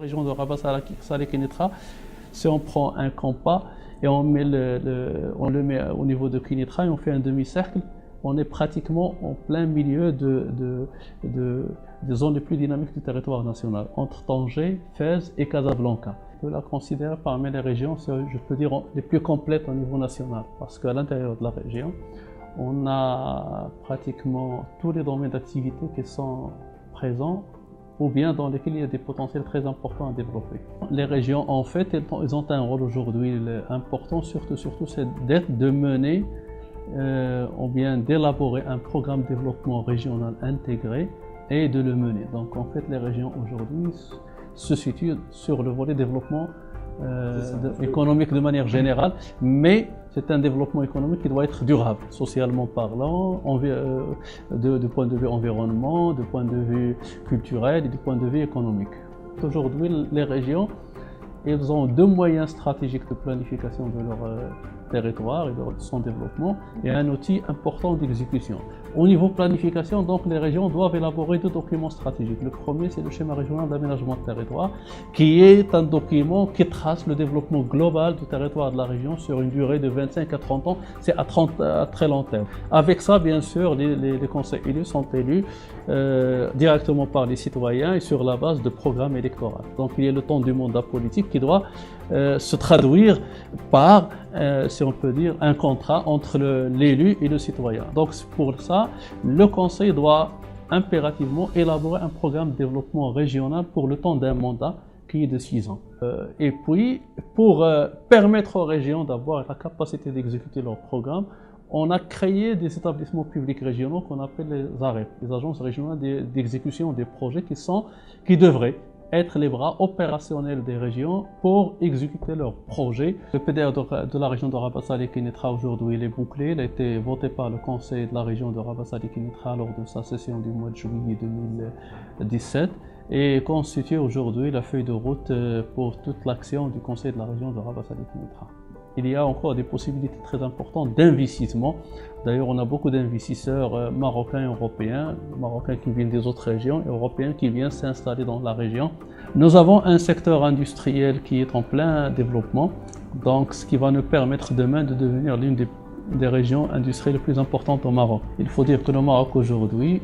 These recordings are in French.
région de Rabat Salé Kénétra, si on prend un compas et on le met au niveau de Kénétra et on fait un demi-cercle, on est pratiquement en plein milieu des zones les plus dynamiques du territoire national, entre Tanger, Fès et Casablanca. On peut la considérer parmi les régions, je peux dire, les plus complètes au niveau national, parce qu'à l'intérieur de la région, on a pratiquement tous les domaines d'activité qui sont présents ou bien dans lesquels il y a des potentiels très importants à développer. Les régions, en fait, elles ont un rôle aujourd'hui important, surtout c'est de mener ou bien d'élaborer un programme de développement régional intégré et de le mener. Donc en fait, les régions aujourd'hui se situent sur le volet développement économique de manière générale, mais c'est un développement économique qui doit être durable, socialement parlant, de point de vue environnement, de point de vue culturel et du point de vue économique. Aujourd'hui, les régions, elles ont deux moyens stratégiques de planification de leur territoire et de son développement et un outil important d'exécution. Au niveau planification, donc, les régions doivent élaborer deux documents stratégiques. Le premier, c'est le schéma régional d'aménagement de territoire, qui est un document qui trace le développement global du territoire de la région sur une durée de 25 à 30 ans, c'est à très long terme. Avec ça, bien sûr, les conseils élus sont élus directement par les citoyens et sur la base de programmes électoraux. Donc il y a le temps du mandat politique qui doit se traduire par, si on peut dire, un contrat entre l'élu et le citoyen. Donc pour ça, le conseil doit impérativement élaborer un programme de développement régional pour le temps d'un mandat qui est de 6 ans. Et puis, pour permettre aux régions d'avoir la capacité d'exécuter leur programme, on a créé des établissements publics régionaux qu'on appelle les AREP, les agences régionales d'exécution des projets qui devraient être les bras opérationnels des régions pour exécuter leurs projets. Le PDR de la région de Rabat Salé Kénétra aujourd'hui il est bouclé, il a été voté par le conseil de la région de Rabat Salé Kénétra lors de sa session du mois de juillet 2017 et constitue aujourd'hui la feuille de route pour toute l'action du conseil de la région de Rabat Salé Kénétra. Il y a encore des possibilités très importantes d'investissement. D'ailleurs, on a beaucoup d'investisseurs marocains et européens, marocains qui viennent des autres régions et européens qui viennent s'installer dans la région. Nous avons un secteur industriel qui est en plein développement, donc ce qui va nous permettre demain de devenir l'une des régions industrielles les plus importantes au Maroc. Il faut dire que le Maroc aujourd'hui,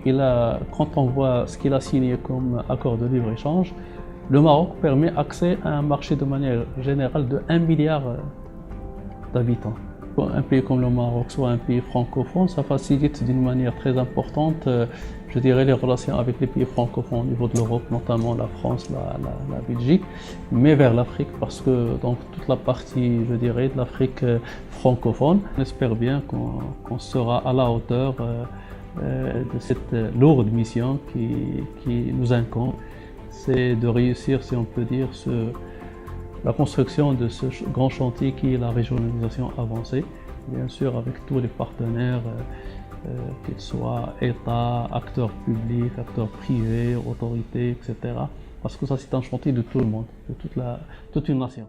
quand on voit ce qu'il a signé comme accord de libre-échange, le Maroc permet accès à un marché de manière générale de 1 milliard d'habitants. Un pays comme le Maroc, soit un pays francophone, ça facilite d'une manière très importante, je dirais, les relations avec les pays francophones au niveau de l'Europe, notamment la France, la Belgique, mais vers l'Afrique, parce que donc toute la partie, je dirais, de l'Afrique francophone, on espère bien qu'on sera à la hauteur de cette lourde mission qui nous incombe, c'est de réussir, si on peut dire, la construction de ce grand chantier qui est la régionalisation avancée, bien sûr avec tous les partenaires, qu'ils soient État, acteurs publics, acteurs privés, autorités, etc. Parce que ça c'est un chantier de tout le monde, de toute une nation.